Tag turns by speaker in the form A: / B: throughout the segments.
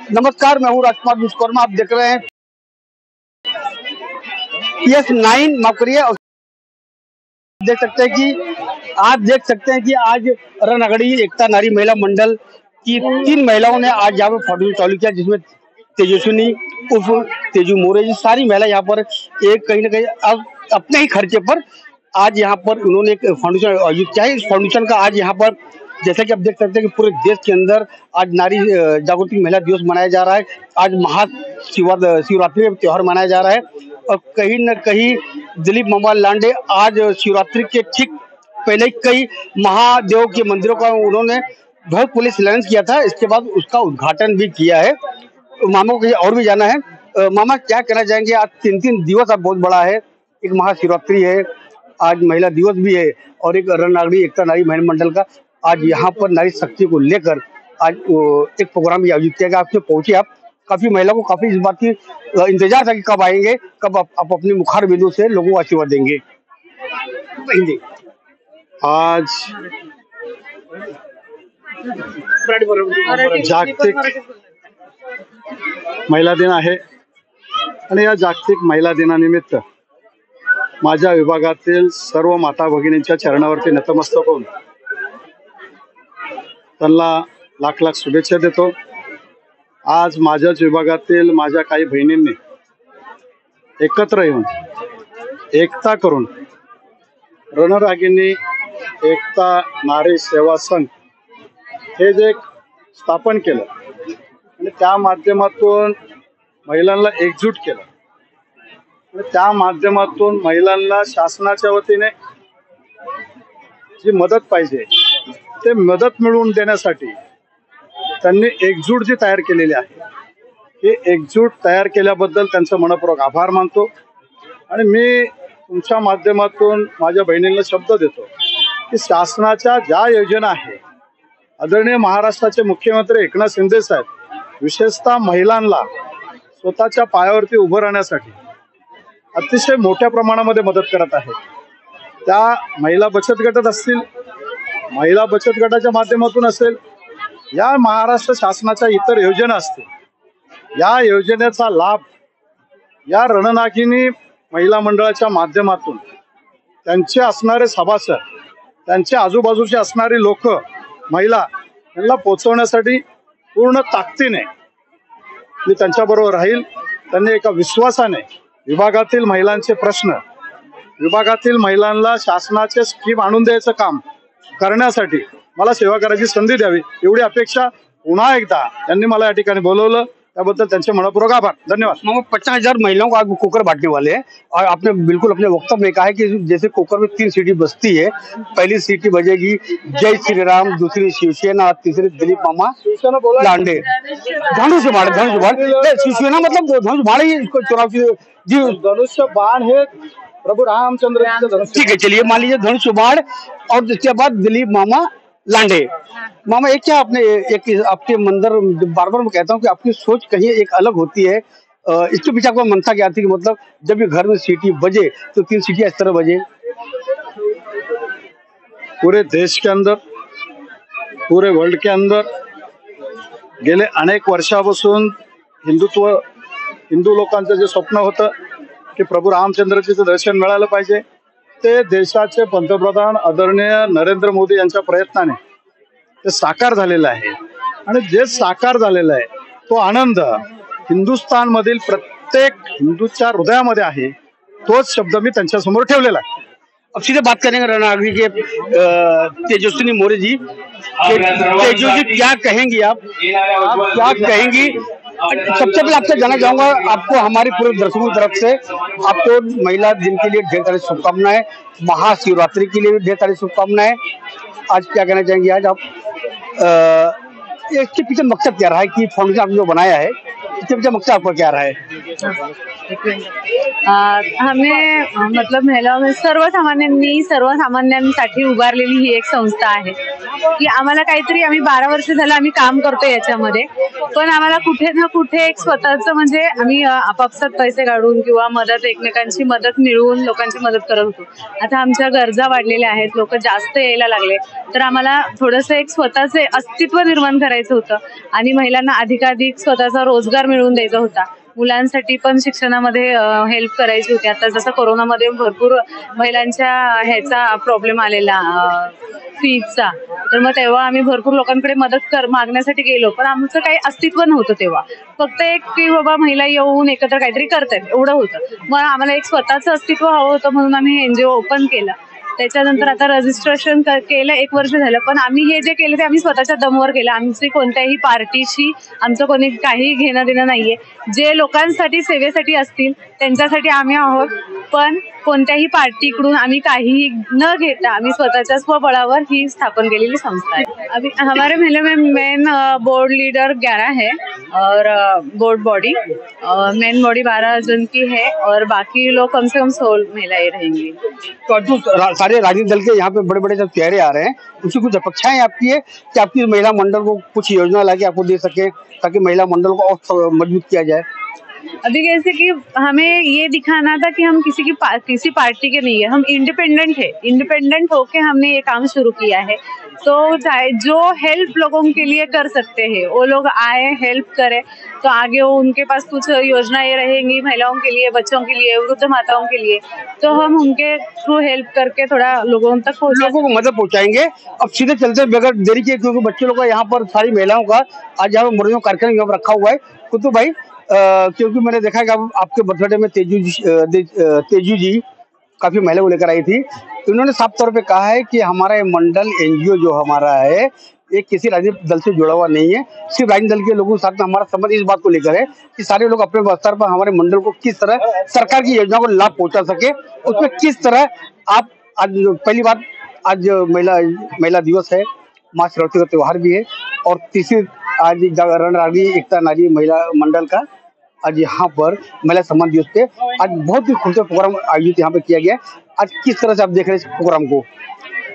A: नमस्कार, मैं हूँ राजकुमार विश्वकर्मा। आप देख रहे हैं PS9। माफ करिए। देख सकते हैं कि आज रणअगड़ी एकता नारी महिला मंडल की 3 महिलाओं ने आज यहाँ पर फाउंडेशन चालू किया, जिसमें तेजस्विनी उर्फ तेजू मोरे जी सारी महिला यहाँ पर एक कहीं ना कहीं अब अपने ही खर्चे पर आज यहाँ पर उन्होंने एक फाउंडेशन आयोजित किया है। इस फाउंडेशन का आज यहाँ पर जैसा कि आप देख सकते हैं कि पूरे देश के अंदर आज नारी जागृति महिला दिवस मनाया जा रहा है। आज महाशिवरात्रि का त्योहार मनाया जा रहा है और कहीं न कहीं दिलीप मामा लांडे आज शिवरात्रि के ठीक पहले कई महादेव के मंदिरों का उन्होंने ध्वज पुलिस शिलान्यास किया था। इसके बाद उसका उद्घाटन भी किया है। मामा को और भी जाना है। मामा, क्या कहना चाहेंगे? आज 3 दिवस अब बहुत बड़ा है। एक महाशिवरात्रि है, आज महिला दिवस भी है और एक रणअगड़ी एकता नारी महिला मंडल का आज यहाँ पर नारी शक्ति को लेकर आज एक प्रोग्राम भी आयोजित किया गया। आपसे पहुंचे आप काफी महिलाओं को काफी इस बात की इंतजार था कि कब आएंगे, कब आप अपने मुखार बिंदु से लोगों को आशीर्वाद देंगे।
B: आज जागतिक महिला दिन आहे आणि या जागतिक महिला दिनानिमित्त माझ्या विभागातील सर्व माता भगिनींच्या चरणावरती नतमस्तक होऊन त्यांना लाख लाख शुभेच्छा देतो। आज माझ्याच विभागातील माझ्या काही बहिणींनी एकत्र येऊन एकता करून रणरागिणी एकता नारी सेवा संघ हे जे स्थापन केलं आणि त्या माध्यमातून महिलांना एकजूट केलं आणि त्या माध्यमातून महिलांना शासनाच्या वतीने जी मदत पाहिजे ते मदत मिळवून देण्यासाठी त्यांनी एकजूट जी तयार केलेली आहे, ही एकजूट तयार केल्याबद्दल त्यांचं मनपूर्वक आभार मानतो आणि मी तुमच्या माध्यमातून माझ्या बहिणींना शब्द देतो की शासनाच्या ज्या योजना आहे, आदरणीय महाराष्ट्राचे मुख्यमंत्री एकनाथ शिंदे साहेब विशेषतः महिलांना स्वतःच्या पायावरती उभं राहण्यासाठी अतिशय मोठ्या प्रमाणामध्ये मदत करत आहेत। त्या महिला बचत गटात असतील, महिला बचत गटाच्या माध्यमातून असेल, या महाराष्ट्र शासनाच्या इतर योजना असतील, या योजनेचा लाभ या रणनागिनी महिला मंडळाच्या माध्यमातून त्यांचे असणारे सभासद, त्यांच्या आजूबाजूचे असणारी लोक, महिला यांना पोहोचवण्यासाठी पूर्ण ताकदीने मी त्यांच्याबरोबर राहील। त्यांनी एका विश्वासाने विभागातील महिलांचे प्रश्न, विभागातील महिलांना शासनाचे स्कीम आणून द्यायचं काम करण्यासाठी मला सेवा करायची संधी द्यावी एवढी अपेक्षा पुन्हा एकदा त्यांनी मला या ठिकाणी बोलवलं, त्याबद्दल त्यांचे मनपूर्वक आभार। धन्यवाद।
A: 50,000 महिलाओं को आज कुकर बांटने वाले हैं और आपने बिल्कुल अपने वक्तव्य में कहा है कि जैसे कुकर में 3 सीटी बजती है, पहली सीटी बजेगी जय श्री राम, दूसरी शिवसेना, तीसरी दिलीप मामा लांडे। धनुष बाण शिवसेना मतलब धनुष बाण ही चुनाव की जी
B: धनुष्य बाण है प्रभु रामचंद्र जी का धनुष।
A: ठीक है, चलिए मान लीजिए धनुष बाण और उसके बाद दिलीप मामा लांडे। मामा, एक क्या आपने एक आपके मंदिर बार बार मैं कहता हूँ कि आपकी सोच कहीं एक अलग होती है। इसके पीछे आपको मनसा क्या थी कि मतलब जब भी घर में सीटी बजे तो 3 सीटियां इस तरह बजे?
B: पूरे देश के अंदर, पूरे वर्ल्ड के अंदर गेले अनेक वर्षापासून हिंदू लोकांचं जे स्वप्न होतं की प्रभू रामचंद्रजीचं दर्शन मिळालं पाहिजे, ते देशाचे पंतप्रधान आदरणीय नरेंद्र मोदी यांच्या प्रयत्नाने ते साकार झालेलं आहे आणि जे साकार झालेलं आहे तो आनंद हिंदुस्थान मधील प्रत्येक हिंदूच्या हृदयामध्ये आहे। तोच शब्द मी त्यांच्या समोर ठेवलेला आहे।
A: अब सीधे बात करेंगे रणअगड़ी के तेजस्विनी मोरे जी। तेजू जी, क्या कहेंगी आप क्या कहेंगी? सबसे पहले आपसे जानना चाहूंगा, आपको हमारी पूरे दर्शकों की तरफ से आपको महिला दिन के लिए ढेर सारी शुभकामनाएं, महाशिवरात्रि के लिए भी ढेर सारी शुभकामनाएं। आज क्या कहना चाहेंगे? आज आप इसके पीछे मकसद क्या रहा है कि फाउंडेशन आपने जो बनाया है, इसके पीछे मकसद आपका क्या रहा है?
C: हमें मतलब महिलाओं में सर्वसामान्यांसाठी उभारलेली ही एक संस्था आहे की आम्हाला काहीतरी, आम्ही 12 वर्ष झालं आम्ही काम करतो याच्यामध्ये, पण आम्हाला कुठे ना कुठे एक स्वतःचं म्हणजे आम्ही आपापसात पैसे काढून किंवा मदत, एकमेकांची मदत मिळवून लोकांची मदत करत होतो. आता आमच्या गरजा वाढलेल्या आहेत, लोक जास्त यायला लागले, तर आम्हाला थोडंसं एक स्वतःचे अस्तित्व निर्माण करायचं होतं आणि महिलांना अधिकाधिक स्वतःचा रोजगार मिळवून द्यायचा होता. मुलांसाठी पण शिक्षणामध्ये हेल्प करायची होती. आता जसं कोरोनामध्ये भरपूर महिलांच्या ह्याचा प्रॉब्लेम आलेला फीजचा, तर मग तेव्हा आम्ही भरपूर लोकांकडे मदत मागण्यासाठी गेलो, पण आमचं काही अस्तित्व नव्हतं तेव्हा. फक्त एक की बाबा महिला येऊन एकत्र काहीतरी करतायत एवढं होतं. मग आम्हाला एक स्वतःचं अस्तित्व हवं होतं म्हणून आम्ही एनजीओ ओपन केलं. त्याच्यानंतर आता रजिस्ट्रेशन केलं, 1 वर्ष झालं, पण आम्ही हे जे केलं ते आम्ही स्वतःच्या दमवर केलं. आमची कोणत्याही पार्टीशी आमचं कोणी काही घेणं देणं नाहीये. जे लोकांसाठी सेवेसाठी असतील त्यांच्यासाठी आम्ही आहोत, पण कोणत्याही पार्टीकडून आम्ही काही न घेता आम्ही स्वतःच्या स्वबळावर ही स्थापन केलेली संस्था आहे. अभी हमारे मेले में मेन बोर्ड लीडर 11 है और बोर्ड बॉडी मेन बॉडी 12 जन की है और बाकी लोग कम से कम 16 महिलाएं रहेंगी.
A: तो आज जो सारे राजनीतिक दल के यहाँ पे बड़े बड़े जब चेहरे आ रहे हैं, उसकी कुछ अपेक्षाएं आपकी है कि आपकी महिला मंडल को कुछ योजना लाके आपको दे सके ताकि महिला मंडल को और मजबूत किया जाए?
C: अभी कैसे कि हमें ये दिखाना था कि हम किसी पार्टी के नहीं है, हम इंडिपेंडेंट है. इंडिपेंडेंट होके हमने ये काम शुरू किया है. तो जो हेल्प लोगों के लिए कर सकते हैं वो लोग आए, हेल्प करें, तो आगे वो उनके पास कुछ योजनाएं रहेंगी महिलाओं के लिए, बच्चों के लिए, वृद्ध माताओं के लिए, तो हम उनके थ्रू हेल्प करके थोड़ा लोगों तक
A: लोगों को मदद पहुंचाएंगे. अब सीधे चलते बगैर देरी के, क्योंकि बच्चे लोग का यहाँ पर सारी महिलाओं का आज यहाँ पर कार्यक्रम यहाँ पर रखा हुआ है. कुतुब भाई, क्योंकि मैंने देखा कि आपके बर्थडे में तेजू जी काफी महिला को लेकर आई थी. इन्होंने साफ तौर पे कहा है कि हमारा ये मंडल एनजीओ जो हमारा है ये किसी राजनीतिक दल से जुड़ा हुआ नहीं है. सिर्फ राजनीतिक दल के लोगों के साथ में हमारा संबंध इस बात को लेकर है कि सारे लोग अपने स्तर पर हमारे मंडल को किस तरह सरकार की योजना को लाभ पहुंचा सके, उसमें किस तरह आप आज पहली बात, आज महिला दिवस है, माँ सरस्वती का त्योहार भी है, और तीसरी आज रणरागिणी एकता नारी महिला मंडल का आज यहाँ पर महिला सम्मान दिवस पे आज बहुत ही खूबसूरत प्रोग्राम आयोजित यहाँ पे किया गया. आज किस तरह से आप देख रहे हैं इस प्रोग्राम को?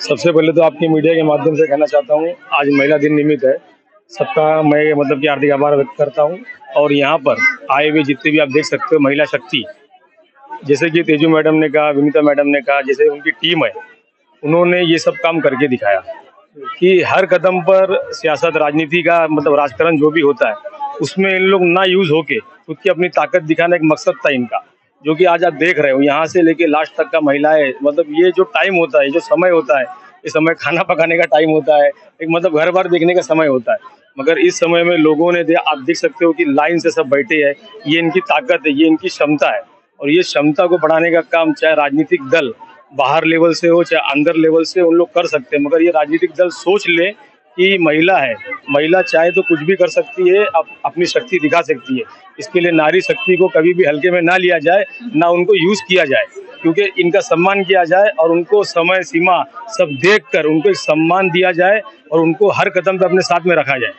D: सबसे पहले तो आपकी मीडिया के माध्यम से कहना चाहता हूँ, आज महिला दिन निमित्त है, सबका मैं मतलब कि हार्दिक आभार व्यक्त करता हूँ. और यहाँ पर आए हुए जितने भी आप देख सकते हो महिला शक्ति, जैसे कि तेजू मैडम ने कहा, विनीता मैडम ने कहा, जैसे उनकी टीम है, उन्होंने ये सब काम करके दिखाया कि हर कदम पर सियासत, राजनीति का मतलब राजकारण जो भी होता है उसमें इन लोग ना यूज होके खुद की अपनी ताकत दिखाना एक मकसद था इनका, जो कि आज आप देख रहे हो. यहाँ से लेके लास्ट तक का महिलाएं, मतलब ये जो टाइम होता है, जो समय होता है, ये समय खाना पकाने का टाइम होता है, एक मतलब घर बार देखने का समय होता है, मगर इस समय में लोगों ने आप देख सकते हो कि लाइन से सब बैठे हैं. ये इनकी ताकत है, ये इनकी क्षमता है, और ये क्षमता को बढ़ाने का काम चाहे राजनीतिक दल बाहर लेवल से हो चाहे अंदर लेवल से उन लोग कर सकते हैं. मगर ये राजनीतिक दल सोच ले कि महिला है, महिला चाहे तो कुछ भी कर सकती है, अपनी शक्ति दिखा सकती है. इसके लिए नारी शक्ति को कभी भी हल्के में ना लिया जाए, ना उनको यूज किया जाए, क्योंकि इनका सम्मान किया जाए और उनको समय सीमा सब देखकर उनको एक सम्मान दिया जाए और उनको हर कदम पे अपने साथ में रखा जाए.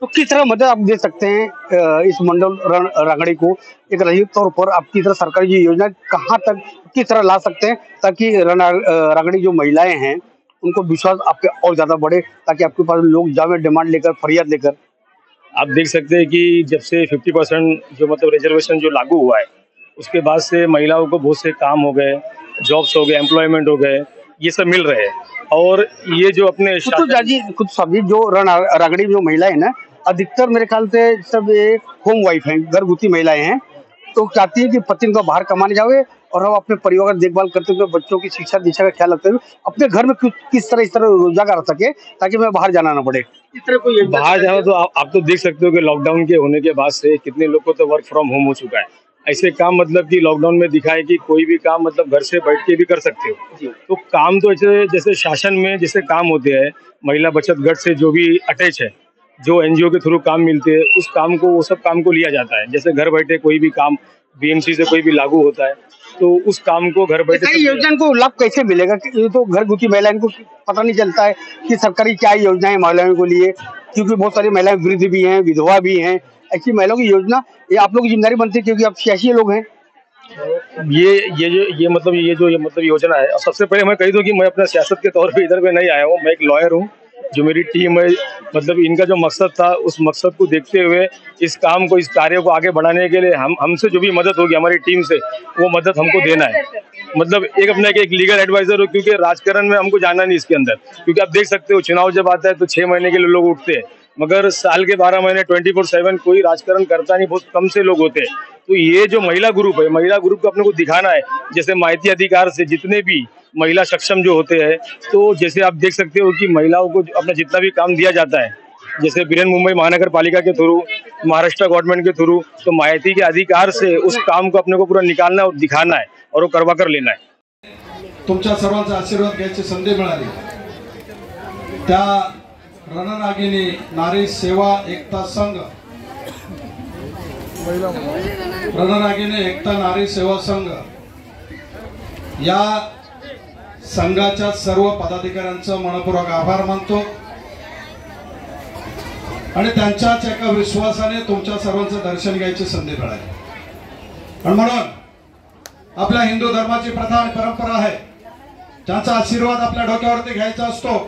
A: तो किस तरह मदद आप दे सकते हैं इस मंडल रागड़ी को? एक राजनीतिक तौर पर आपकी तरह सरकारी जो योजना कहाँ तक किस तरह ला सकते हैं ताकि रागड़ी जो महिलाएं हैं उनको विश्वास आपके और ज्यादा बढ़े, ताकि आपके पास लोग जावे डिमांड लेकर, फरियाद लेकर?
D: आप देख सकते हैं कि जब से 50% जो मतलब रिजर्वेशन जो लागू हुआ है, उसके बाद से महिलाओं को बहुत से काम हो गए, जॉब्स हो गए, एम्प्लॉयमेंट हो गए, ये सब मिल रहे हैं. और ये जो अपने
A: खुद सभी जो रागड़ी जो महिलाएं ना, अधिकतर मेरे ख्याल से सब ये होम वाइफ हैं, घरगुती महिलाएं हैं, तो चाहती है कि पति उनका बाहर कमाने जावे और हम अपने परिवार की देखभाल करते हुए, बच्चों की शिक्षा दीक्षा का ख्याल रखते हुए अपने घर में किस तरह रोजगार कर सके ताकि मैं बाहर जाना ना पड़े. इस तरह कोई
D: बाहर जाना तो आप तो देख सकते हो कि लॉकडाउन के होने के बाद से कितने लोग को तो वर्क फ्रॉम होम हो चुका है. ऐसे काम मतलब कि लॉकडाउन में दिखा है कि कोई भी काम मतलब घर से बैठ के भी कर सकते हो. तो काम तो जैसे शासन में जैसे काम होते हैं, महिला बचत गट से जो भी अटैच है, जो एनजीओ के थ्रू काम मिलते हैं, उस काम को, वो सब काम को लिया जाता है. जैसे घर बैठे कोई भी काम बीएमसी से कोई भी लागू होता है तो उस काम को घर बैठे
A: योजना को लाभ कैसे मिलेगा? ये तो घरगुती महिलाओं को पता नहीं चलता है कि सरकारी क्या योजनाएं महिलाओं को लिए, क्योंकि बहुत सारी महिलाएं वृद्ध भी हैं, विधवा भी हैं. ऐसी महिलाओं की योजना ये आप लोग की जिम्मेदारी बनती है, क्योंकि आप सियासी लोग हैं.
D: ये मतलब योजना है। और सबसे पहले मैं कह दूं कि मैं अपना सियासत के तौर पे इधर पे नहीं आया हूँ, मैं एक लॉयर हूँ। जो मेरी टीम है, मतलब इनका जो मकसद था, उस मकसद को देखते हुए इस काम को, इस कार्य को आगे बढ़ाने के लिए हमसे जो भी मदद होगी हमारी टीम से, वो मदद हमको देना है। मतलब एक लीगल एडवाइजर हो, क्योंकि राजकारण में हमको जाना नहीं इसके अंदर। क्योंकि आप देख सकते हो चुनाव जब आता है तो 6 महीने के लिए लोग उठते हैं, मगर साल के 12 महीने 24/7 कोई राजकारण करता नहीं, बहुत कम से लोग होते हैं। तो ये जो महिला ग्रुप है, महिला ग्रुप को अपने को दिखाना है। जैसे माइती अधिकार से जितने भी महिला सक्षम जो होते हैं, तो जैसे आप देख सकते हो कि महिलाओं को अपना जितना भी काम दिया जाता है, जैसे बृहन मुंबई महानगर पालिका के थ्रू, महाराष्ट्र गवर्नमेंट के थ्रू, तो माइती के अधिकार से उस काम को अपने को पूरा निकालना और दिखाना है और वो करवा कर लेना है।
E: तुमच्या सर्वांचा आशीर्वाद घ्यायची संधी मिळाली। त्या रणरागिणी नारी सेवा एकता संघ, रणरागिणी एकता नारी सेवा संघ या संघाच्या सर्व पदाधिकाऱ्यांचं मनपूर्वक आभार मानतो आणि त्यांच्याच एका विश्वासाने तुमच्या सर्वांचं दर्शन घ्यायची संधी मिळाली। आणि म्हणून आपल्या हिंदू धर्माची प्रथा आणि परंपरा आहे, ज्यांचा आशीर्वाद आपल्या डोक्यावरती घ्यायचा असतो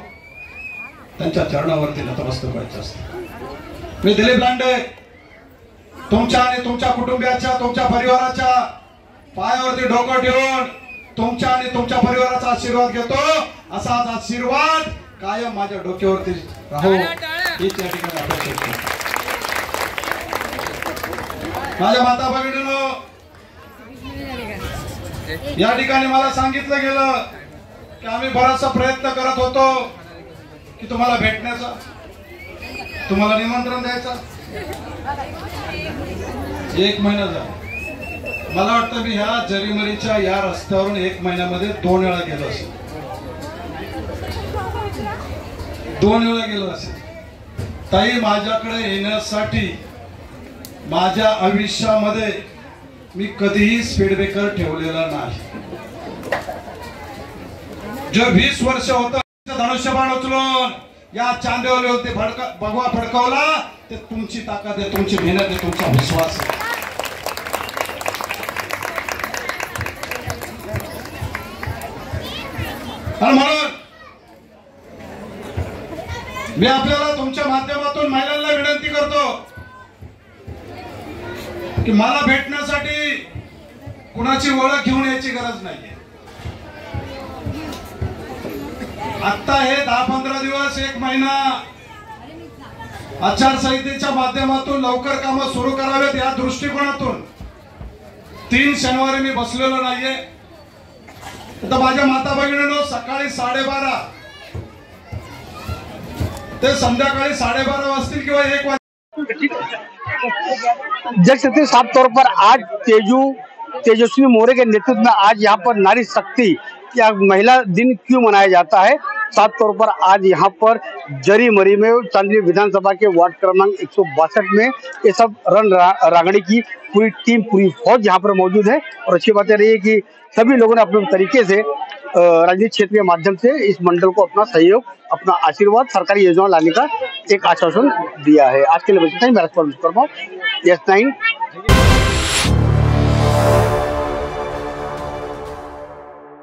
E: त्यांच्या चरणावरती नतमस्तक व्हायचं असतं। मी दिलीप लांडे तुमच्या आणि तुमच्या कुटुंबियाच्या, तुमच्या परिवाराच्या पायावरती डोकं ठेवून तुमच्या आणि तुमच्या परिवाराचा आशीर्वाद घेतो। असाच आशीर्वाद कायम माझ्या डोक्यावरती राहो हीच या ठिकाणी अपेक्षा करतो। माझ्या माता भगिनींनो, या ठिकाणी मला सांगितलं गेलं की आम्ही बराचसा प्रयत्न करत होतो की तुम्हाला भेटण्याचा, तुम्हाला निमंत्रण द्यायचं। 1 महिना झाला, मला वाटतं मी ह्या जरीमरीच्या या रस्त्यावरून 1 महिन्यामध्ये 2 वेळा गेलो असेल, 2 वेळा गेलो असेल। ताई, माझ्याकडे येण्यासाठी माझ्या आयुष्यामध्ये मी कधीही स्पीड ब्रेकर ठेवलेला नाही। जो 20 वर्ष होतं धनुष्यबाण उचलून या चांदेवलीवरती भगवा फडकवला, ते तुमची ताकद आहे, तुमची मेहनत आहे, तुमचा विश्वास आहे। आणि म्हणून मी आपल्याला तुमच्या माध्यमातून महिलांना विनंती करतो की मला भेटण्यासाठी कुणाची ओळख घेऊन यायची गरज नाही। आता हे 10-15 दिवस, 1 महिना आचारसंहितेच्या माध्यमातून लवकर कामं सुरू करावेत या दृष्टिकोनातून 3 शनिवारी मी बसलेलो नाहीये। तर माझ्या माता भगिनींनो, सकाळी 12:30 ते संध्याकाळी 12:30 वाजतील किंवा 1 वाजतील।
A: देख सकते हैं साफ तौर पर आज तेजस्वी मौर्य के नेतृत्व में आज यहाँ पर नारी शक्ति या महिला दिन क्यों मनाया जाता है। साफ तौर पर आज यहाँ पर जरीमरी में चांदनी विधानसभा के वार्ड क्रमांक 162 में ये सब रागड़ी की पूरी टीम, पूरी फौज यहाँ पर मौजूद है। और अच्छी बात यह रही है कि सभी लोगों ने अपने तरीके से राजनीतिक क्षेत्र के माध्यम से इस मंडल को अपना सहयोग, अपना आशीर्वाद, सरकारी योजना लाने का एक आश्वासन दिया है। आज के लिए बस इतना ही। मेरा यस 9